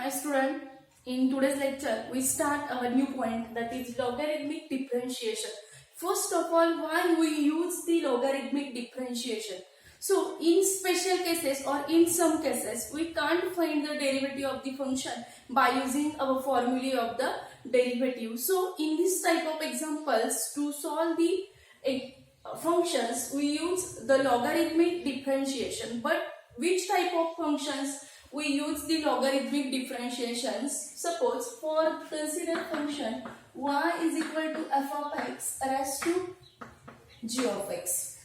Hi student, in today's lecture we start our new point, that is logarithmic differentiation. First of all, why we use the logarithmic differentiation? So in special cases or in some cases we can't find the derivative of the function by using our formulae of the derivative. So in this type of examples, to solve the functions we use the logarithmic differentiation. But which type of functions we use the logarithmic differentiations? Suppose for consider function y is equal to f of x raised to g of x.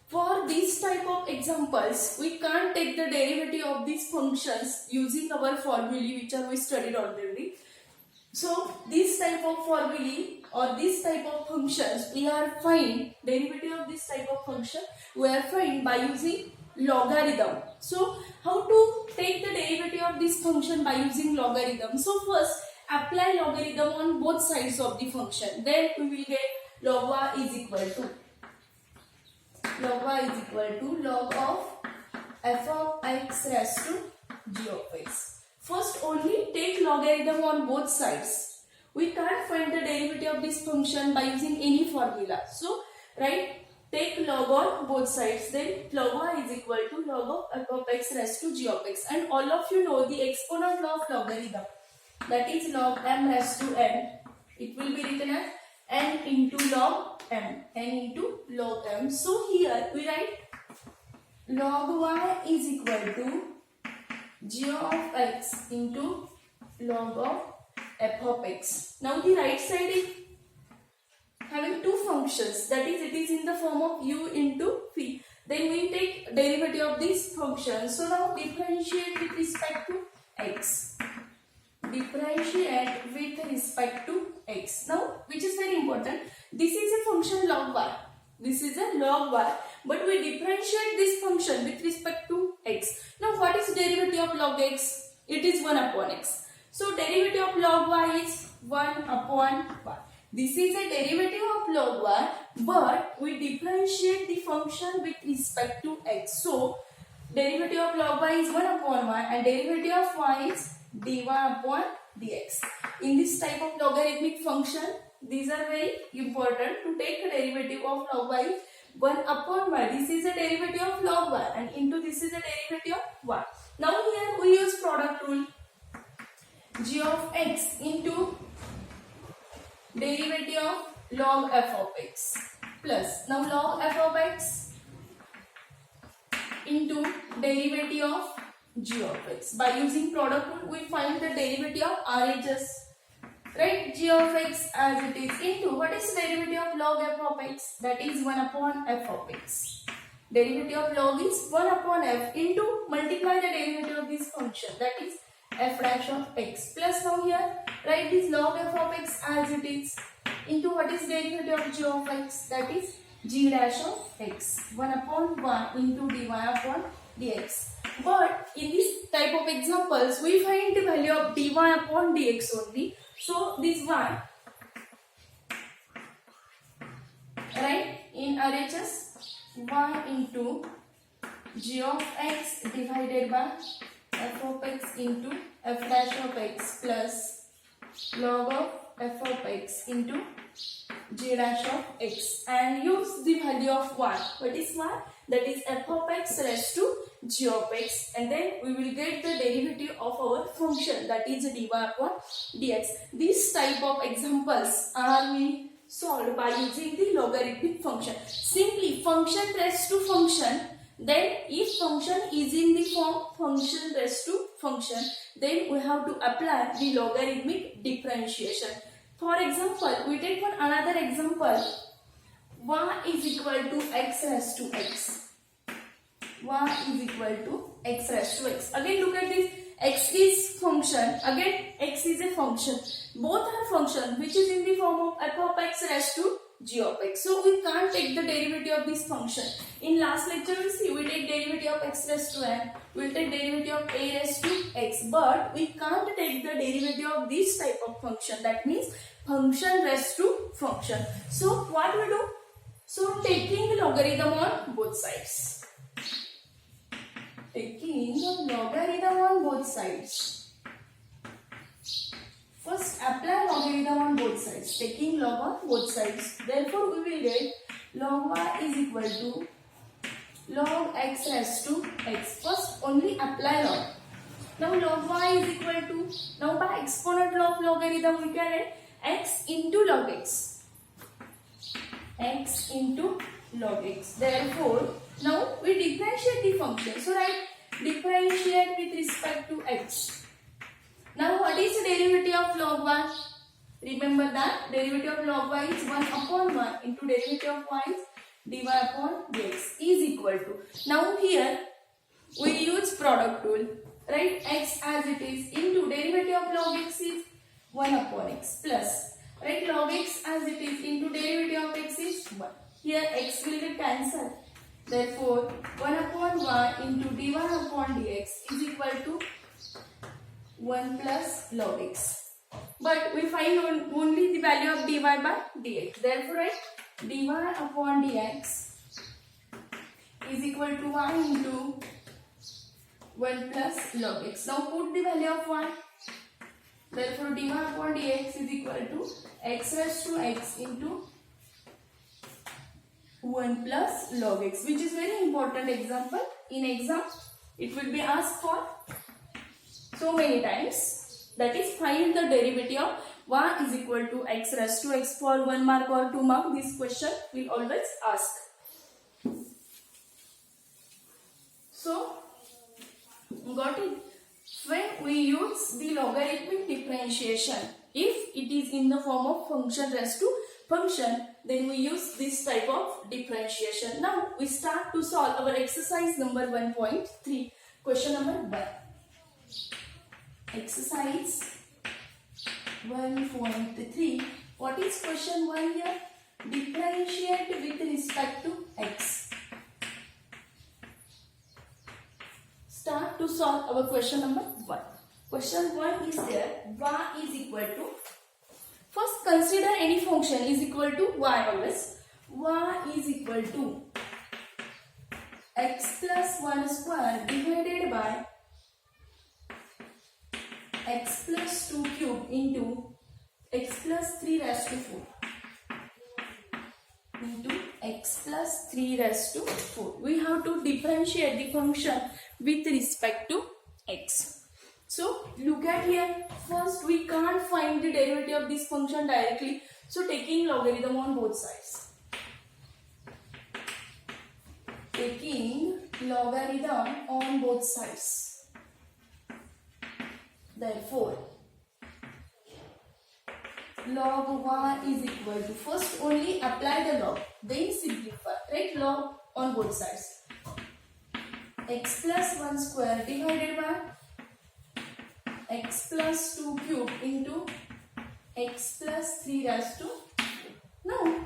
For these type of examples, we can't take the derivative of these functions using our formulae which we studied already. So this type of formulae or this type of functions we are find derivative of this type of function we are find by using logarithm. So how to take the derivative of this function by using logarithm? So first apply logarithm on both sides of the function. Then we will get log y is equal to log of f of x raised to g of x. First only take logarithm on both sides. We can't find the derivative of this function by using any formula. So right, take log on both sides, then log y is equal to log of f of x raised to g of x. And all of you know the exponent law of logarithm, that is log m raised to n. It will be written as n into log m, n into log m. So here we write log y is equal to g of x into log of f of x. Now the right side is having two functions, that is it is in the form of u into v. Then we take derivative of this function. So now differentiate with respect to x. Differentiate with respect to x. Now which is very important, this is a function log y. This is a log y, but we differentiate this function with respect to x. Now what is derivative of log x? It is 1 upon x. So derivative of log y is 1 upon y. This is a derivative of log y, but we differentiate the function with respect to x. So derivative of log y is 1 upon y and derivative of y is dy upon dx. In this type of logarithmic function, these are very important. To take a derivative of log y 1 upon y, this is a derivative of log y, and into this is a derivative of y. Now here we use product rule. G of x into derivative of log f of x plus now log f of x into derivative of g of x. By using product rule we find the derivative of RHS. Right, g of x as it is into what is derivative of log f of x, that is 1 upon f of x. Derivative of log is 1 upon f into multiply the derivative of this function, that is f dash of x, plus now here write this log f of x as it is into what is derivative of g of x, that is g dash of x, 1 upon 1 into dy upon dx. But in this type of examples we find the value of dy upon dx only. So this y, right, in RHS y into g of x divided by f of x into f dash of x plus log of f of x into g dash of x, and use the value of y. What is y? That is f of x raised to g of x, and then we will get the derivative of our function, that is dy upon dx. This type of examples are we solved by using the logarithmic function. Simply function raised to function. Then if function is in the form function raised to function, then we have to apply the logarithmic differentiation. For example, we take one another example. Y is equal to x raised to x. Y is equal to x raised to x. Again look at this. X is function. Again x is a function. Both are function which is in the form of f of x raised to g of x. So we can't take the derivative of this function. In last lecture we see we take derivative of x raised to n. We will take derivative of a raised to x. But we can't take the derivative of this type of function. That means function raised to function. So what we do? So taking the logarithm on both sides. Taking the logarithm on both sides. apply logarithm on both sides, taking log on both sides. Therefore, we will get log y is equal to log x raised to x. First, only apply log. Now, log y is equal to, now by exponent law of logarithm, we can write x into log x. X into log x. Therefore, now we differentiate the function. So, write differentiate with respect to x. Now, what is the derivative of log y? Remember that derivative of log y is 1 upon 1 into derivative of y is dy upon dx is equal to. Now, here we use product rule. Write x as it is into derivative of log x is 1 upon x plus. Write log x as it is into derivative of x is 1. Here x will get cancelled. Therefore, 1 upon y into dy upon dx is equal to 1 plus log x. But we find only the value of dy by dx. Therefore, write dy upon dx is equal to y into 1 plus log x. Now put the value of y. Therefore, dy upon dx is equal to x raised to x into 1 plus log x, which is very important example. In exam, it will be asked for so many times. That is, find the derivative of y is equal to x raised to x for 1 mark or 2 mark. This question will always ask. So, got it? When we use the logarithmic differentiation, if it is in the form of function raised to function, then we use this type of differentiation. Now, we start to solve our exercise number 1.3. Question number 1. Exercise 1.3. What is question 1 here? Differentiate with respect to x. Start to solve our question number 1. Question 1 is there. Y is equal to, first consider any function is equal to y always. Y is equal to x plus 1 square divided by x plus 2 cube into x plus 3 raised to 4 into x plus 3 raised to 4. We have to differentiate the function with respect to x. So, look at here. First, we can't find the derivative of this function directly. So, taking logarithm on both sides. Taking logarithm on both sides. Therefore, log y is equal to, first only apply the log, then simplify. Right? Log on both sides. X plus 1 square divided by x plus 2 cube into x plus 3 raised to 4. Now,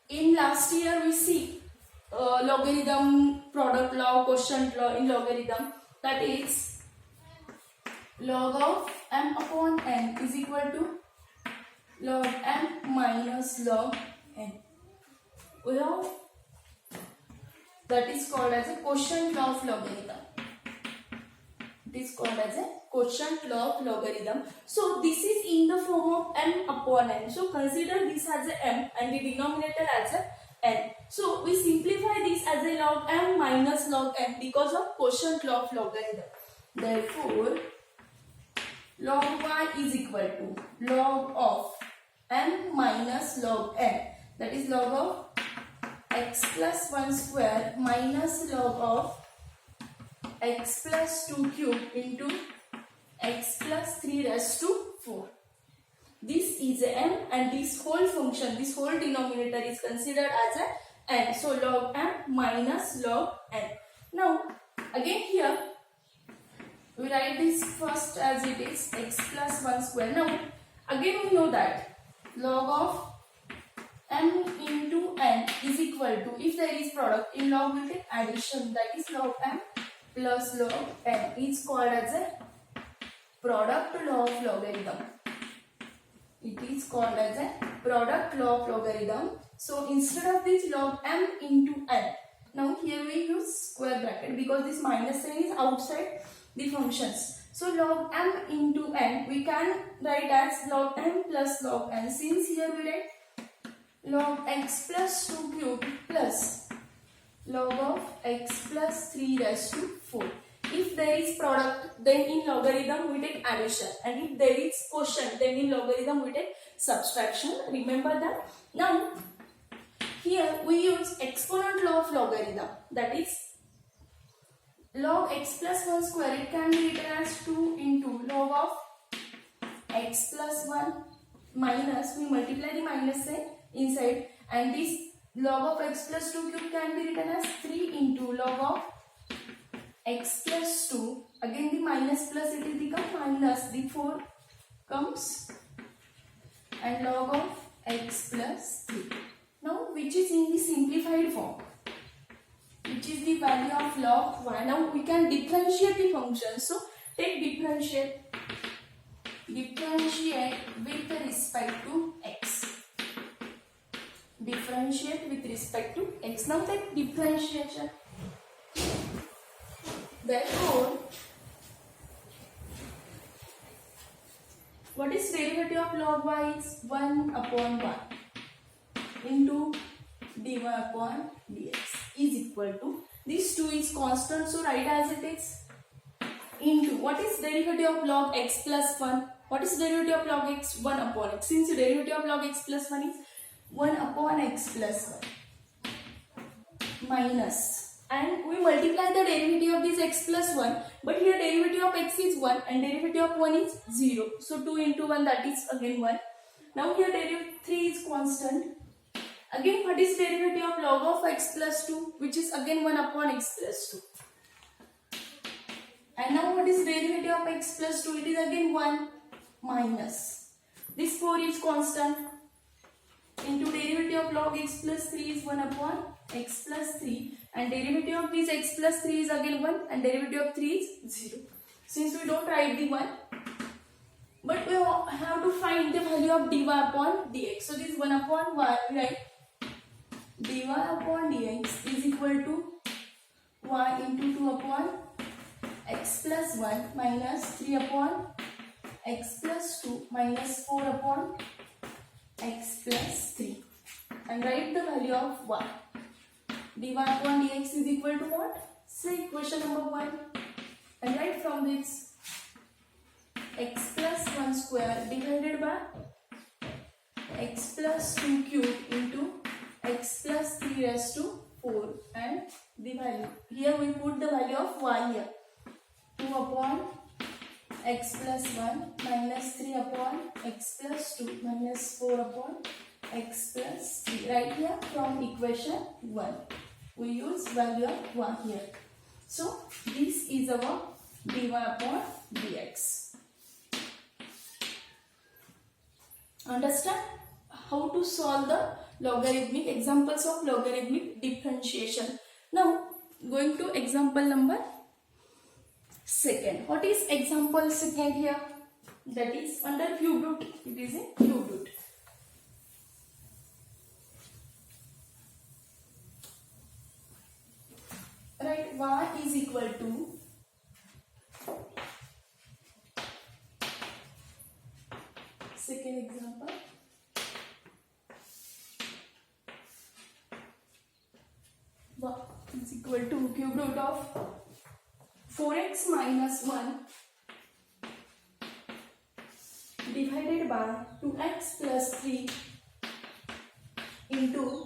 in last year we see logarithm, product law, quotient law in logarithm, that is log of m upon n is equal to log m minus log n. Well, that is called as a quotient law of logarithm. It is called as a quotient law of logarithm. So, this is in the form of m upon n. So, consider this as a m and the denominator as a n. So, we simplify this as a log m minus log n because of quotient law of logarithm. Therefore, log y is equal to log of m minus log n. That is log of x plus 1 square minus log of x plus 2 cube into x plus 3 raised to 4. This is a m and this whole function, this whole denominator is considered as a n. So, log m minus log n. Now, again here, we write this first as it is x plus 1 square. Now, again we know that log of m into n is equal to, if there is product, in log we take addition, that is log m plus log n is called as a product law of logarithm. It is called as a product law of logarithm. So, instead of this log m into n, now here we use square bracket because this minus sign is outside the functions. So log m into n we can write as log m plus log n. Since here we write log x plus 2 cube plus log of x plus 3 raised to 4. If there is product, then in logarithm we take addition, and if there is quotient, then in logarithm we take subtraction. Remember that. Now here we use exponent law of logarithm, that is log x plus 1 square, it can be written as 2 into log of x plus 1 minus, we multiply the minus sign inside, and this log of x plus 2 cube can be written as 3 into log of x plus 2, again the minus plus it will become minus, the 4 comes, and log of x plus 3. Now which is in the simplified form, which is the value of log y. Now we can differentiate the function. So take differentiate with respect to x. Differentiate with respect to x. Now take differentiation. Therefore, what is derivative of log y is 1 upon 1 into dy upon dx is equal to, this 2 is constant, so write as it is, into, what is derivative of log x plus 1? What is derivative of log x? 1 upon x. Since the derivative of log x plus 1 is 1 upon x plus 1 minus, and we multiply the derivative of this x plus 1, but here derivative of x is 1 and derivative of 1 is 0. So 2 into 1, that is again 1. Now here derivative 3 is constant. Again, what is derivative of log of x plus 2, which is again 1 upon x plus 2. And now what is derivative of x plus 2? It is again 1 minus. This 4 is constant. Into derivative of log x plus 3 is 1 upon x plus 3. And derivative of this x plus 3 is again 1 and derivative of 3 is 0. Since we don't write the 1, but we have to find the value of dy upon dx. So this 1 upon 1, we write dy upon dx is equal to y into 2 upon x plus 1 minus 3 upon x plus 2 minus 4 upon x plus 3, and write the value of y. dy upon dx is equal to what? Say equation number 1, and write from this x plus 1 square divided by x plus 2 cube into x plus 3 raised to 4, and the value. Here we put the value of y here. 2 upon x plus 1 minus 3 upon x plus 2 minus 4 upon x plus 3. Right here from equation 1. We use value of 1 here. So this is our dy upon dx. Understand how to solve the logarithmic, examples of logarithmic differentiation. Now going to example number 2. What is example 2 here? That is under cube root. It is in cube root. Right, y is equal to second example. Y is equal to cube root of 4x minus 1 divided by 2x plus 3 into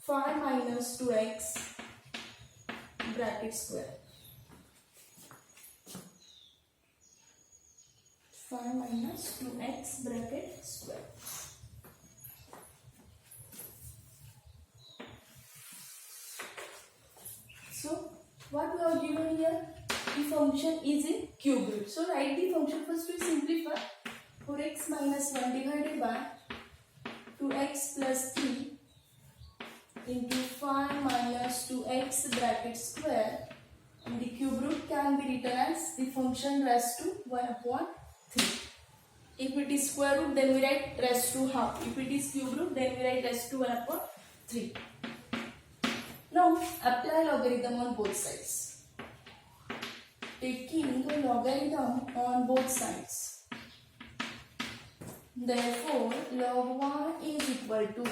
5 minus 2x bracket square. 5 minus 2x bracket square. So what we are given here, the function is in cube root. So write the function first to simplify. 4x minus 1 divided by 2x plus 3 into 5 minus 2x bracket square, and the cube root can be written as the function raised to 1 upon 3. If it is square root, then we write raised to half. If it is cube root, then we write raised to 1 upon 3. Now apply logarithm on both sides. taking the logarithm on both sides. Therefore, log 1 is equal to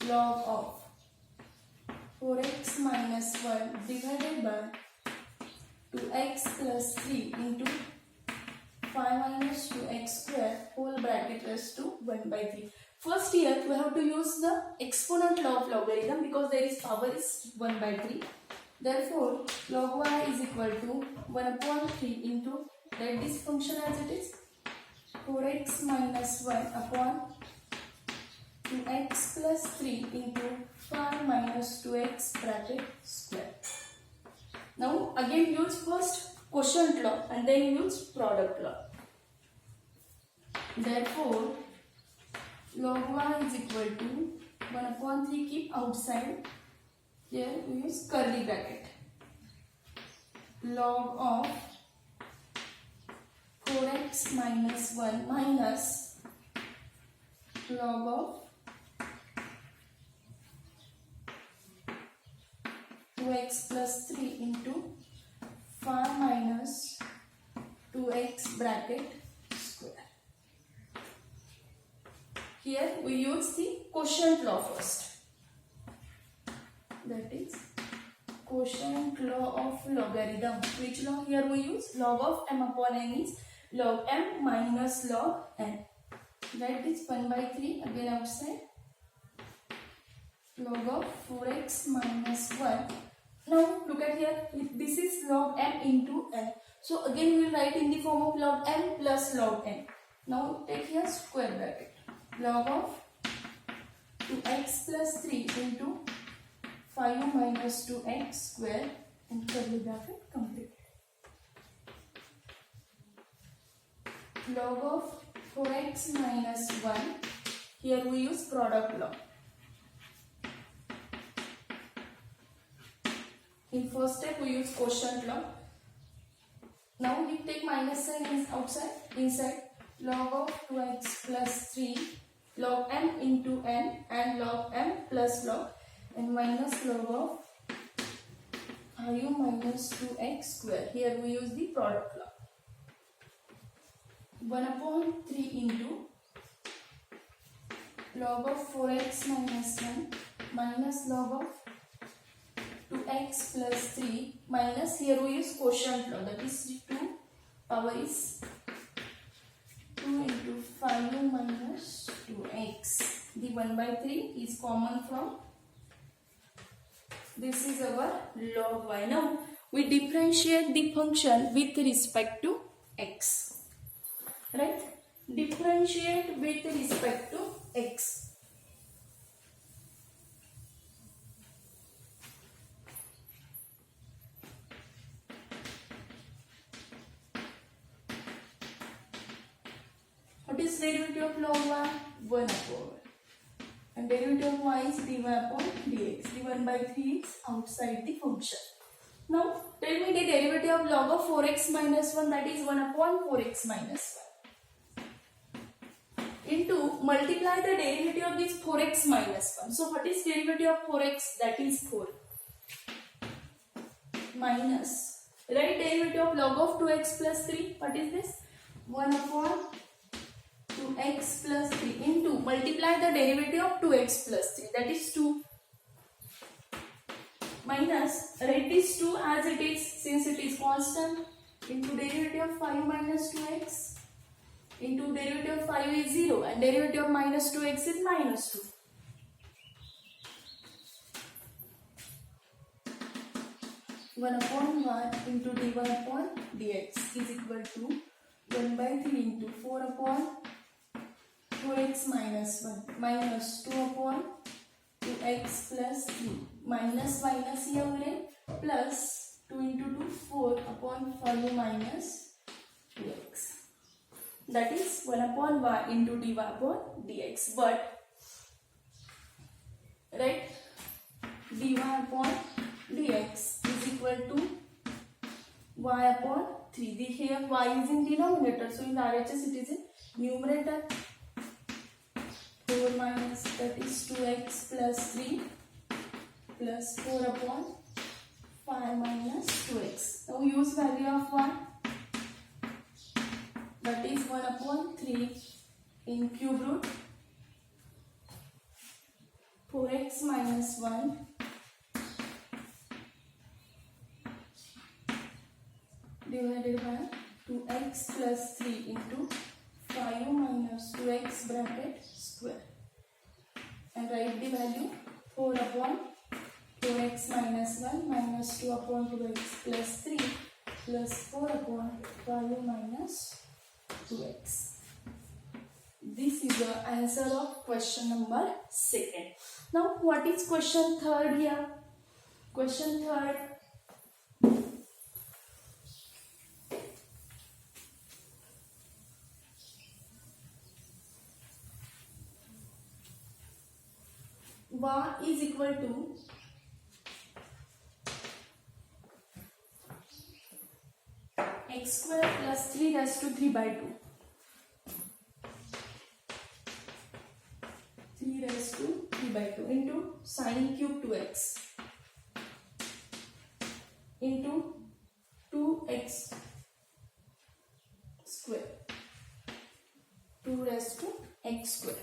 log of 4x minus 1 divided by 2x plus 3 into 5 minus 2x square whole bracket raised to 1 by 3. First here we have to use the exponent law of logarithm because there is power is 1 by 3. Therefore, log y is equal to 1 upon 3 into, let this function as it is, 4x minus 1 upon 2x plus 3 into 5 minus 2x bracket square. Now again use first quotient law and then use product law. Therefore, log y is equal to 1 upon 3 keep outside. Here we use curly bracket. Log of 4x minus 1 minus log of 2x plus 3 into 5 minus 2x bracket square. Here we use the quotient law first. That is quotient law of logarithm. Which law here we use? Log of m upon n is log m minus log n. That is 1 by 3 again outside. Log of 4x minus 1. Now look at here. This is log m into n. So again we will write in the form of log m plus log n. Now take here square bracket. Log of 2x plus 3 into 5 minus 2x square and curly bracket complete. Log of 4x minus 1. Here we use product law. In first step we use quotient law. Now we take minus sign outside, inside. Log of 2x plus 3 log m into n and log m plus log and minus log of 5 minus 2x square. Here we use the product law. 1 upon 3 into log of 4x minus 1 minus log of 2x plus 3 minus, here we use quotient law, that is 2 power is 2 into 5 minus 2x. The 1 by 3 is common from this is our log y. Now we differentiate the function with respect to x. Right? Differentiate with respect to x. What is derivative of log y? 1 upon. And derivative of y is dy upon dx. The 1 by 3 is outside the function. Now tell me the derivative of log of 4x minus 1, that is 1 upon 4x minus 1. Into multiply the derivative of this 4x minus 1. So what is derivative of 4x? That is 4. Minus. Right, derivative of log of 2x plus 3. What is this? 1 upon 2x plus 3 into multiply the derivative of 2x plus 3, that is 2, minus write this 2 as it is since it is constant into derivative of 5 minus 2x into derivative of 5 is 0 and derivative of minus 2x is minus 2. One upon 1 into dy upon dx is equal to 1 by 3 into 4 upon 2x minus 1 minus 2 upon 2x plus 3 minus minus here we write plus 2 into 2 4 upon 5 minus 2x, that is 1 upon y into dy upon dx. But right, dy upon dx is equal to y upon 3. The here y is in denominator, so in RHS it is in numerator. 4 minus, that is 2x plus 3 plus 4 upon 5 minus 2x. Now use value of 1, that is 1 upon 3 in cube root 4x minus 1 divided by 2x plus 3 into 5 minus 2x bracket square, and write the value 4 upon 4x minus 1 minus 2 upon 2x plus 3 plus 4 upon 5 minus 2x. This is the answer of question number 2. Now what is question 3 here? Question 3. Y is equal to x square plus 3 raised to 3 by 2. 3 raised to 3 by 2 into sine cube 2x into 2x square. 2 raised to x square.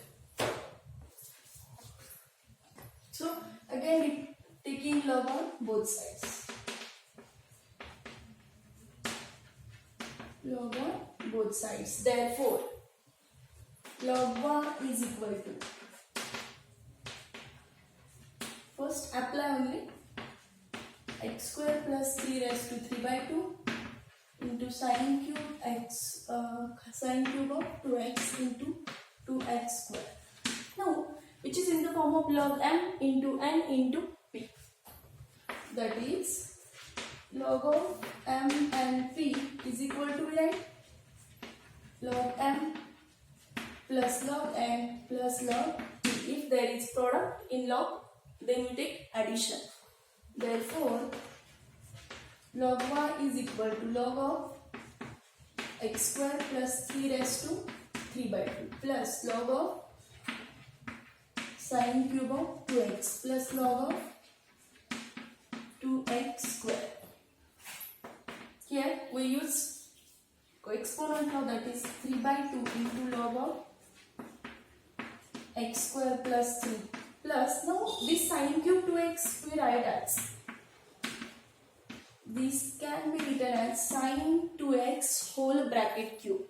So again taking log on both sides. Log on both sides. Therefore, log 1 is equal to, first apply only x square plus 3 raised to 3 by 2 into sine cube of 2x into 2x square. Now, which is in the form of log m into n into p. That is log of m and p is equal to, right, log m plus log n plus log p. If there is product in log, then we take addition. Therefore, log y is equal to log of x square plus 3 raised to 3 by 2 plus log of sine cube of 2x plus log of 2x square. Here we use exponent law, that is 3 by 2 into log of x square plus 3 plus, now this sine cube 2x we write as, this can be written as sine 2x whole bracket cube,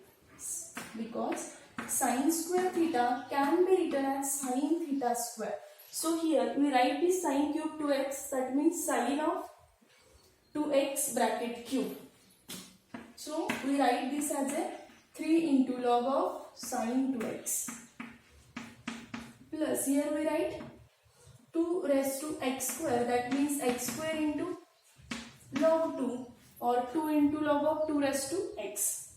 because sine square theta can be written as sine theta square. So here we write this sine cube 2x, that means sine of 2x bracket cube. So we write this as a 3 into log of sine 2x plus, here we write 2 raised to x square, that means x square into log 2 or 2 into log of 2 raised to x.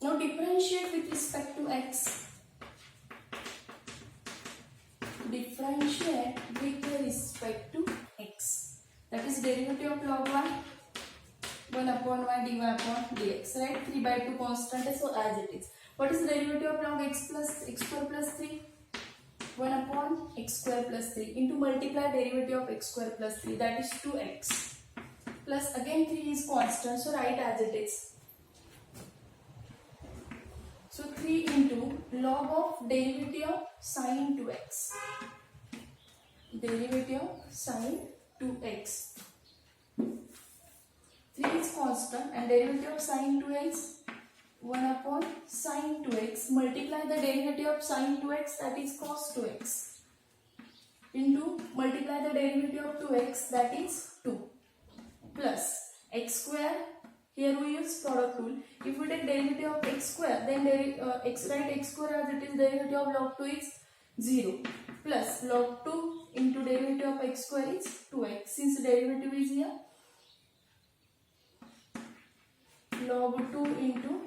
Now differentiate with respect to x. Differentiate with respect to x. That is derivative of log 1 upon y dy upon dx, right? 3 by 2 constant is, so as it is. What is the derivative of log x square plus 3? 1 upon x square plus 3 into multiply derivative of x square plus 3, that is 2x plus again 3 is constant, so write as it is. So 3 into log of derivative of sine 2x. Derivative of sine 2x. 3 is constant and derivative of sine 2x 1 upon sine 2x. Multiply the derivative of sine 2x, that is cos 2x, into multiply the derivative of 2x, that is 2, plus x square. Here we use product rule. If we take derivative of x square, then write x square as it is, derivative of log 2 is 0 plus log 2 into derivative of x square is 2x. Since derivative is here, log 2 into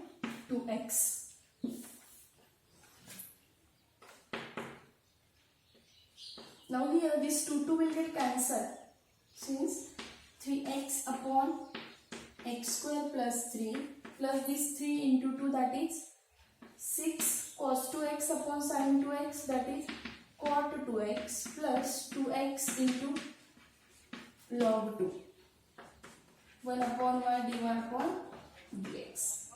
2x. Now here this 2 will get cancelled, since 3x upon x square plus 3 plus this 3 into 2, that is 6 cos 2x upon sin 2x, that is cot 2x plus 2x into upon y dy upon dx.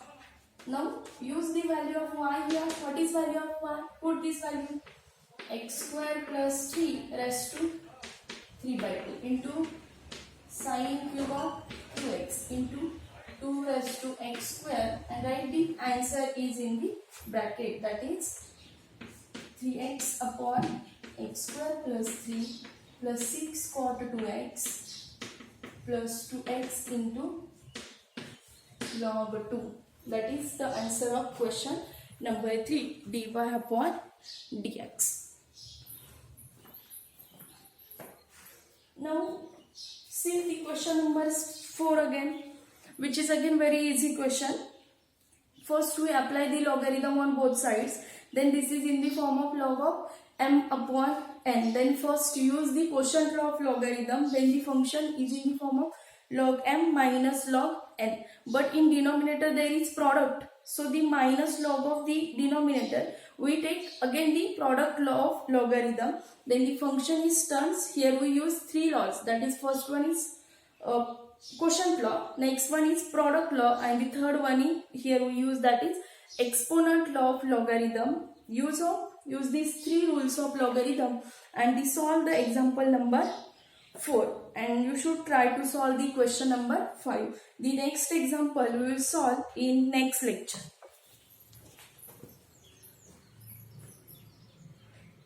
Now use the value of y here. What is value of y? Put this value x square plus 3 raised to 3 by 2 into sine cube of 2x into 2 raised to x square, and write the answer is in the bracket, that is 3x upon x square plus 3 plus 6 cot 2x plus 2x into log 2. That is the answer of question number 3, dy upon dx. Now see the question number 4 again, which is again very easy question. First we apply the logarithm on both sides. Then this is in the form of log of m upon n. Then first use the quotient law of logarithm. Then the function is in the form of log m minus log n. But in denominator there is product. So the minus log of the denominator, we take again the product law of logarithm. Then the function is terms. Here we use 3 laws. That is, first one is quotient law, next one is product law, and the third one is here we use, that is exponent law of logarithm. Use these 3 rules of logarithm and solve the example number 4, and you should try to solve the question number 5. The next example we will solve in next lecture.